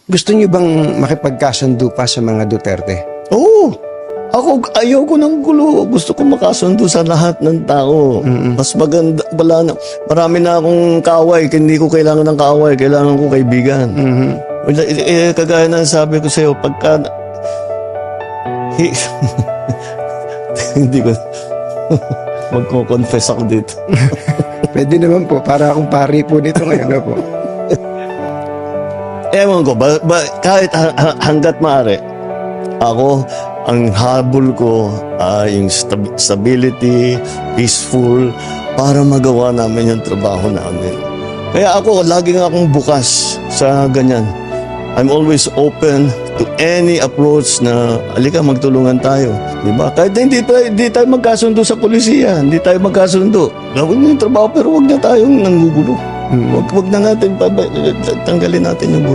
Gusto niyo bang makipagkasundo pa sa mga Duterte? Oo. Ako, ayoko ng gulo. Gusto ko makasundo sa lahat ng tao. Mas maganda, marami na akong kaaway. Hindi ko kailangan ng kaaway. Kailangan ko kaibigan. Kagaya na sabi ko sa'yo, pagka... Hindi ko... Magko-confess ako dito. Pwede naman po, para akong pari po nito ngayon na po. Ewan ko, kahit hanggat maaari, ako, ang habol ko ay yung stability, peaceful, para magawa namin yung trabaho namin. Kaya ako, laging akong bukas sa ganyan. I'm always open to any approach na, alika, magtulungan tayo. Diba? Kahit hindi tayo magkasundo sa polisiya, hindi tayo magkasundo. Gawin niyo yung trabaho, pero huwag na tayong nanggugulo. Huwag na natin, tanggalin natin yung gulo.